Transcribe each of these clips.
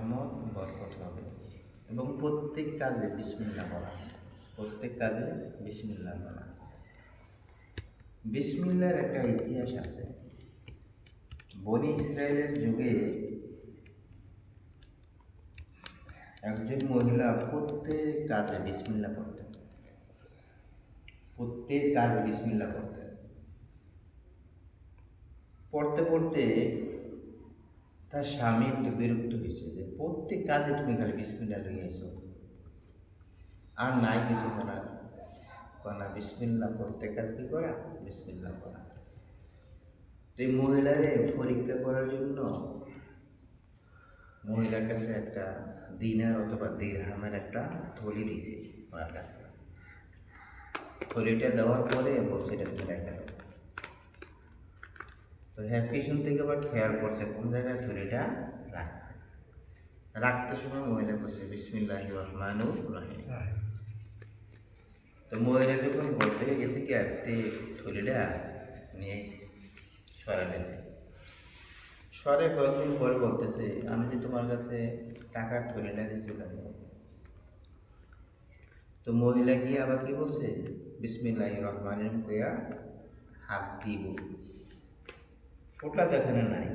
রহমত বরকত হবে এবং প্রত্যেক কাজে বিসমিল্লাহ বলা, প্রত্যেক কাজে বিসমিল্লাহ বলা। বিসমিল্লাহর একটা ইতিহাস আছে। বনি ইসরায়েলের যুগে একজন মহিলা প্রত্যেক কাজে বিসমিল্লাহ পড়তেন, প্রত্যেক কাজে বিসমিল্লাহ পড়তেন। পড়তে পড়তে তার স্বামী একটু বিরক্ত হয়েছে যে প্রত্যেক কাজে তুমি খালি বিসমিল্লাহ লিখে এসো, আর নাই কিছু করার। কনা বিসমিল্লাহ প্রত্যেক কাজ কি করা, বিসমিল্লাহ করা। তো এই মহিলারে পরীক্ষা করার জন্য মহিলার কাছে একটা দিনার অথবা দিরহামের একটা থলি দিছে ওনার কাছে। থলিটা দেওয়ার পরে বলছে এটা তুমি রেখে দাও। তো হ্যাঁ, পিছন থেকে আবার খেয়াল করছে কোন জায়গায় থলিটা রাখছে। রাখতে সময় মহিলা বলছে বিসমিল্লাহির রহমানির রহিম। তো মহিলা যখন ঘর থেকে গেছে কি আর থলিটা নিয়ে এসে সরালেছে। সরে কয়েকদিন পরে বলতেছে আমি যে তোমার কাছে টাকার থলিটা দিয়েছিলাম। তো মহিলা গিয়ে আবার কি বলছে বিসমিল্লাহির রহমানির রহিম কইয়া হাত দিব, ফোঁটা দেখানো নাই।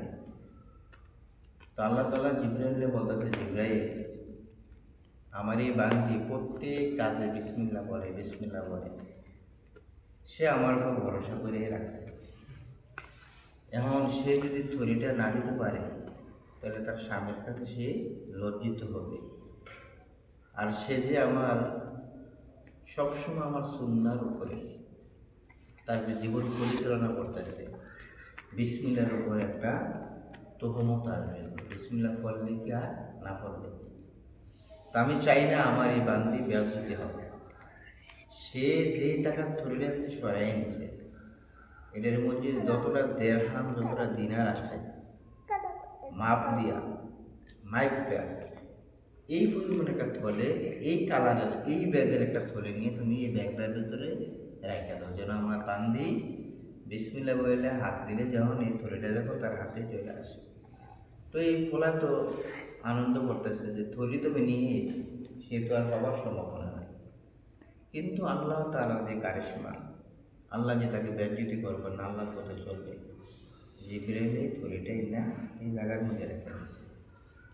তো আল্লাহ তাআলা জিবরাইলে বলতেছে জিবরাইল আমার এই বান্দি প্রত্যেক কাজে বিসমিল্লাহ বলে, বিসমিল্লাহ বলে, সে আমার উপর ভরসা করে রাখছে। এখন সে যদি থলিটা না দিতে পারে তাহলে তার স্বামীর কাছে সে লজ্জিত হবে। আর সে যে আমার সবসময় আমার সুন্নাহর উপরে তার যে জীবন পরিচালনা করতেছে, বিসমিল্লাহর উপর একটা তোহমত আসবে, বিসমিল্লাহ পড়লে কি আর না পড়লে কি। তা আমি চাই না আমার এই বান্দি বেয়াজ্জতি হবে। সে যে টাকার থলিটা সরাই নিছে এটার মধ্যে যতটা দেড়হাম যতটা দিনার আছে মাপ দিয়া মাইক ব্যাগ এই পরিমাণ একটা থলে, এই কালারের এই ব্যাগের একটা থলে নিয়ে তুমি এই ব্যাগটার ভিতরে রেখে দাও, যেন আমার বান্দি বিসমিল্লাহ বলে হাত দিলে যেমন এই থলিটা যখন তার হাতে চলে আসে। তো এই ফোলা তো আনন্দ করতেছে যে থলি তুমি নিয়ে এসে, সে তো আর পাওয়ার সম্ভাবনা নাই। কিন্তু আল্লাহ তাআলার যে কারিশমা, আল্লাহ যে তাকে বেজ্জতি করবেন না, আল্লাহর পথে চলবে, জিবরাইল এই থলিটাই না এই জায়গার মধ্যে রেখে দিয়েছে।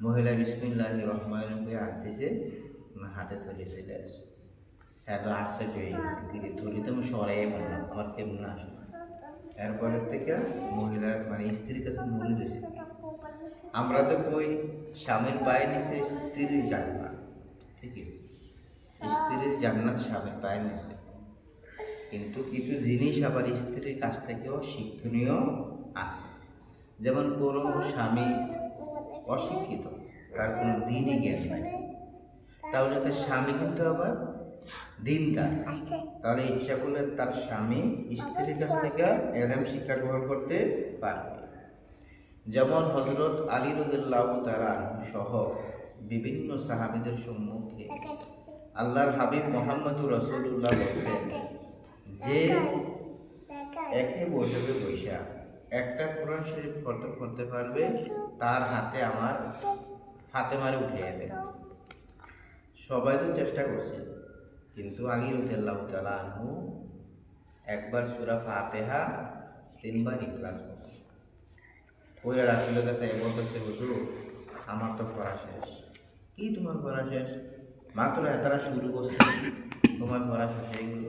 মহিলা বিসমিল্লাহির রহমানির রহিম হাত দিছে, হাতে থলি চলে আসে। হ্যাঁ, তো আশ্চর্য হয়ে গেছে, কিন্তু থলি তো আমি সরাই বললাম আমার কেমন আসে। এরপরের থেকে মহিলার মানে স্ত্রীর কাছে মনে দিয়েছে। আমরা তো কই স্বামীর পায়ে নিচে স্ত্রীর জান্নাত, ঠিকই স্ত্রীর জান্নাত স্বামীর পায়ের নিচে। কিন্তু কিছু জিনিস আবার স্ত্রীর কাছ থেকেও শিক্ষণীয় আছে। যেমন কোনো স্বামী অশিক্ষিত, তার কোনো দিনই জ্ঞান নাই, তাহলে তার স্বামী কিন্তু আবার দিনদার, তাহলে ইচ্ছা করলে তার স্বামী স্ত্রীর কাছ থেকে এলম শিক্ষা গ্রহণ করতে পারবে। যেমন হযরত আলী রাদিয়াল্লাহু তাআলা সহ বিভিন্ন সাহাবীদের সম্মুখে আল্লাহর হাবিব মুহাম্মদুর রাসূলুল্লাহ বলেছেন যে একে বৈঠকে বৈশা একটা কোরআন শরীফ পড়তে পারবে তার হাতে আমার ফাতেমারে উঠিয়ে দেন। সবাই তো চেষ্টা করছে, কিন্তু আলী রাদিয়াল্লাহু তাআলা আনহু একবার সূরা ফাতিহা 3 বার ইখলাস পড়ছে। ওই রাসূলের কাছে বলতেছে হুজুর আমার তো পড়া শেষ। কি তোমার পড়া শেষ? মাত্র এতটা শুরু করছে, তোমার পড়া শেষ হয়ে গেল?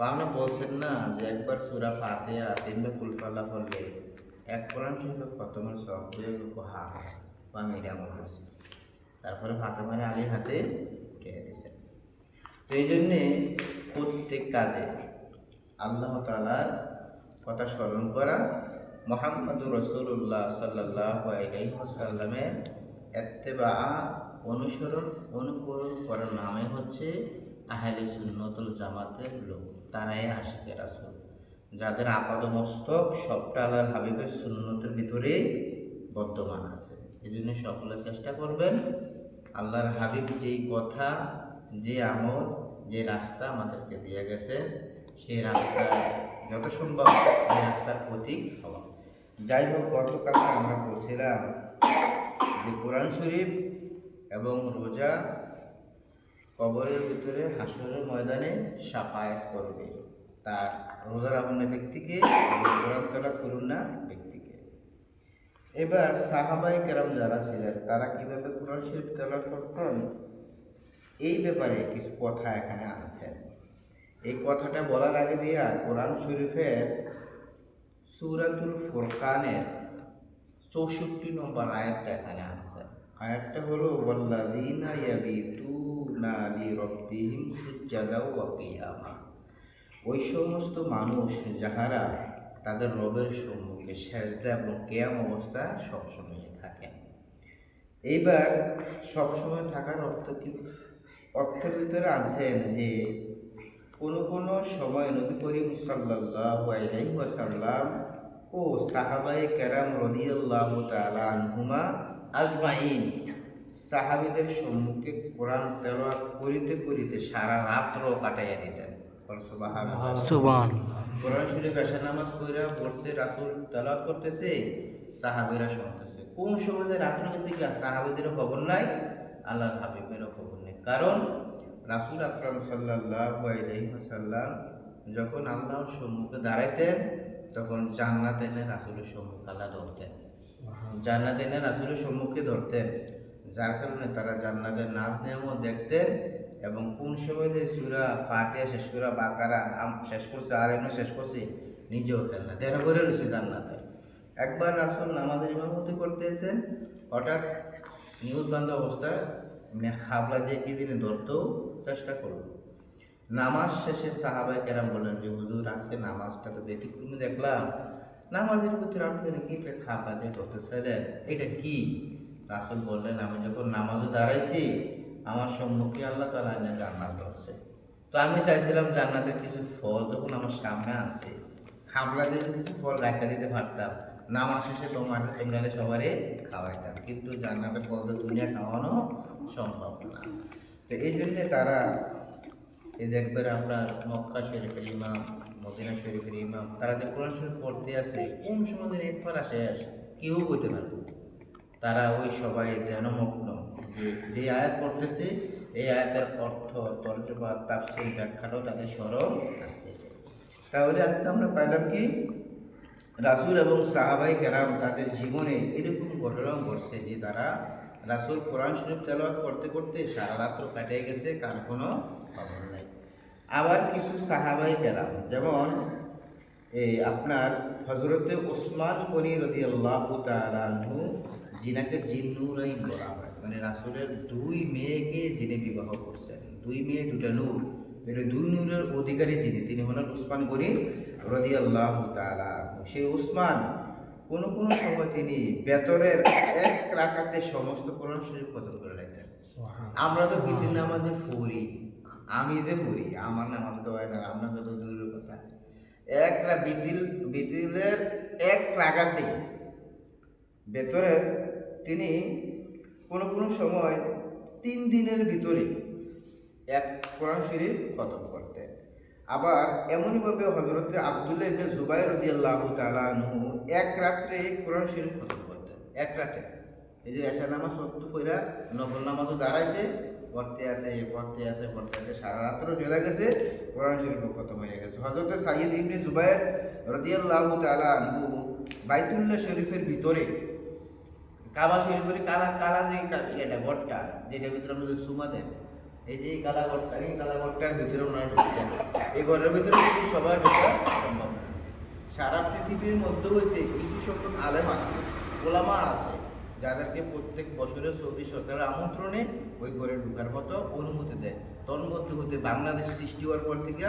আপনি বলছেন না যে একবার সূরা ফাতিহা 3 বার কুল আল্লাহ পড়লে এক কোরআন শরীফের খতমের সওয়াব হয়ে গেল। হ্যাঁ, আমি এটা মনে আছে। তারপরে ফাতেমারে আলীর হাতে উঠিয়ে দিয়েছেন। তো এই জন্যে প্রত্যেক কাজে আল্লাহ তাআলার কথা স্মরণ করা, মুহাম্মদুর রাসূলুল্লাহ সাল্লাল্লাহু আলাইহি ওয়াসাল্লামের ইত্তেবা অনুসরণ অনুকরণ করার নামে হচ্ছে আহলে সুন্নাতুল জামাতের লোক, তারাই আশিকে রাসূল, যাদের আপাদমস্তক সবটা আল্লাহর হাবিবের সুন্নতের ভিতরে বর্তমান আছে। এই জন্য সকলে চেষ্টা করবেন আল্লাহর হাবিব যেই কথা, যে আমল, যে রাস্তা আমাদেরকে দিয়ে গেছে সেই রাস্তা যত সম্ভব এই রাস্তার প্রতীক হওয়া। যাই হোক, গতকালকে আমরা বলছিলাম যে কোরআন শরীফ এবং রোজা কবরের ভিতরে হাসরের ময়দানে সাফায়াত করবে, তার রোজা রাখুন ব্যক্তিকে, কোরআন তেলাওয়াত করুন না ব্যক্তিকে। এবার সাহাবায়ে কেরাম যারা ছিলেন তারা কিভাবে কোরআন শরীফ তেলাওয়াত করতেন এই ব্যাপারে কিছু কথা এখানে আছেন। এই কথাটা বলার আগে দিয়া কোরআন শরীফের সূরাতুল ফুরকানের 64 নম্বর আয়াতটা এখানে আছে। আয়াতটা হলো ওয়াল্লাযীনা ইয়াবিতুনা লিরাব্বিহিম সুজ্জাদাও ওয়া কিয়ামা। ওই সমস্ত মানুষ যাহারা তাদের রবের সম্মুখে সেজদা এবং কিয়াম অবস্থায় সবসময় থাকেন। এইবার সবসময় থাকার অর্থ কি? অর্থের ভিতরে আছেন যে কোনো সময় নবী করিম সাল্লাল্লাহু আলাইহি ওয়াসাল্লাম ও সাহাবায়ে কেরাম রাদিয়াল্লাহু তাআলা আনহুমা আজমাইন সাহাবীদের সম্মুখে কোরআন তেলাওয়াত করিতে করিতে সারা রাত্র কাটাইয়া দিতেন। সুবহানাল্লাহ। কোরআন শরীফ এশা নামাজ পড়া বসে রাসূল তেলাওয়াত করতেছে, সাহাবীরা শুনতেছে। কোন সময় যে রাত্র গেছে কি সাহাবীদেরও খবর নাই, আল্লাহর হাবিবেরও খবর নেই। কারণ রাসূল আকরাম সাল্লাল্লাহু আলাইহি ওয়াসাল্লাম যখন আল্লাহর সম্মুখে দাঁড়াইতেন তখন জান্নাত এনে রাসূলের সম্মুখে আল্লাহ ধরতেন, জান্নাত এনে রাসূলের সম্মুখে ধরতেন, যার কারণে তারা জান্নাতের নাজ নেয়ামত দেখতেন। এবং কোন সময় যে সূরা ফাতিহা শেষ করে বাকারা শেষ করছে আর এমনি শেষ করছে নিজেও খেলনা দেড় করে রয়েছে জান্নাতে। একবার রাসূল নামাজের ইমামতি করতেছেন, হঠাৎ নিউজ বান্ধব অবস্থায় খাবলা দিয়ে কি দিনে ধরতেও চেষ্টা করল। নামাজ শেষে সাহাবায়ে কেরাম বললেন যে হুজুর আজকে নামাজটা তো ব্যতিক্রমী দেখলাম, নামাজের ভিতরে আপনি কি খাবলা দিয়ে ধরতেছিলেন, এটা কি? রাসূল বললেন আমি যখন নামাজে দাঁড়াইছি আমার সম্মুখে আল্লাহ তাআলা এনে জান্নাত ধরছে, তো আমি চাইছিলাম জান্নাতের কিছু ফল যখন আমার সামনে আছে খাবলা দিয়ে কিছু ফল রাখা দিতে পারতাম, নামাজ শেষে তোমরা সবারই খাওয়াইতাম, কিন্তু জান্নাতের ফল তো দুনিয়া খাওয়ানো সম্ভব না। তো এই জন্যে তারা এই দেখবেন আমরা মক্কা শরীফের ইমাম, মদিনা শরীফের ইমাম, তারা যে কোরআন শরীফ পড়তে আসে কোন সময় একবার আসে কেউ বলতে পারবে, তারা ওই সবাই ধ্যানমগ্ন যে আয়াত পড়তেছে এই আয়াতের অর্থ তর্জমা তাফসীর ব্যাখ্যাটাও তাদের স্মরণ আসতেছে। তাহলে আজকে আমরা পাইলাম কি রাসূল এবং সাহাবায়ে কেরাম তাদের জীবনে এরকম ঘটনা ঘটছে যে তারা রাসূল কোরআন শরীফ তেলাওয়াত করতে করতে সারা রাত্র কাটিয়ে গেছে, কার কোনো খবর নাই। আবার কিছু সাহাবায়ে কেরাম যেমন আপনার হযরতে ওসমান গনি রাদিয়াল্লাহু তাআলা আনহু, যিনাকে জিন্নুরাইন বলা হয়, মানে রাসূলের দুই মেয়েকে যিনি বিবাহ করছেন, দুই মেয়ে দুটা নূর, এটা দুই নূরের অধিকারী যিনি, তিনি হলেন ওসমান গনি রাদিয়াল্লাহু তাআলা আনহু। সেই ওসমান কোনো সময় তিনি বেতরের এক রাকাতে সমস্ত কোরআন শরীফ খতম করে রাখতেন। আমরা তো বিতির নামাজে পড়ি, আমি যে পড়ি আমার নামাজে তো হয় না, আপনার তো দূরের কথা, বিতিলের এক রাকাতে বেতরের তিনি কোনো সময় 3 দিনের ভিতরে এক কোরআন শরীফ খতম করতেন। আবার এমনইভাবে হযরতে আব্দুল্লাহ ইবনে জুবাইর রাদিয়াল্লাহু তাআলা আনহু এক রাত্রে কোরআন শরীফ খতম করতেন, এক রাতে। এই যে এশা নামাজ পড়তে পড়া নফল নামাজও দাঁড়াইছে, পড়তে আছে সারা রাত্র চলে গেছে, কোরআন শরীফ খতম হয়ে গেছে। হযরতে সাইয়্যিদ ইবনে জুবাইর রাদিয়াল্লাহু তাআলা আনহু বাইতুল্লাহ শরীফের ভিতরে কাবা শরীফের কালা যে এটা গটটা যেটার ভিতরে আমরা সুমা দেন, এই যে এই কালাগড়টার ভিতরে ওনারা ঢুকতেন। এই ঘরের ভিতরে কিন্তু সবার ঢোকা সম্ভব না। সারা পৃথিবীর মধ্যে হইতে কিছু সংখ্যক আলেম আছে, ওলামা আছে, যাদেরকে প্রত্যেক বছরের সৌদি সরকারের আমন্ত্রণে ওই ঘরে ঢোকার মতো অনুমতি দেয়। তোর মধ্যে হতে বাংলাদেশ সৃষ্টি হওয়ার পর থেকে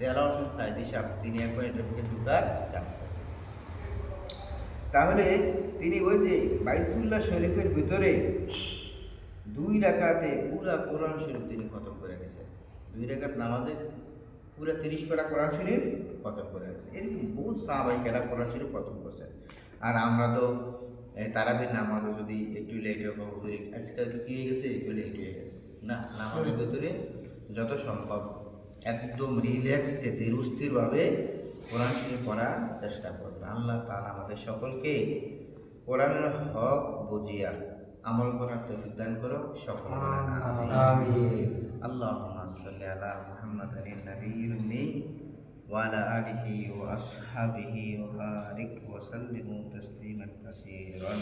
দেলাওয়ার হোসেন সাইদি সাহেব তিনি এখন এটাকে ঢোকার চান্স আছে। তাহলে তিনি ওই যে বাইতুল্লাহ শরীফের ভিতরে 2 রাকাতে পুরা কোরআন শরীফ তিনি খতম করে গেছেন। 2 রাকাত নামাজে পুরা 30 পারা কোরআন শরীফ খতম করে গেছে। এরকম বহুত সাহাবায়ে কেরাম কোরআন শরীফ খতম করছেন। আর আমরা তো তারাবির নামাজও যদি একটু লেট হবে, আজকাল কি হয়ে গেছে, একটু লেট হয়ে গেছে না, নামাজের ভিতরে যত সম্ভব একদম রিল্যাক্সে ধীরস্থিরভাবে কোরআন শরীফ পড়ার চেষ্টা করবে। আল্লাহ তাআলা আমাদের সকলকে কোরআনের হক বুঝিয়া আমল করার তৌফিক দান করো, সকল বলেন আমিন। আমিন। আল্লাহুম্মা সাল্লি আলা মুহাম্মাদিন নাবিয়্যিল উম্মি ওয়া আলা আলিহি ওয়া আসহাবিহি ওয়া বারিক ওয়া সাল্লিমু তাসলিমান কাসীরান।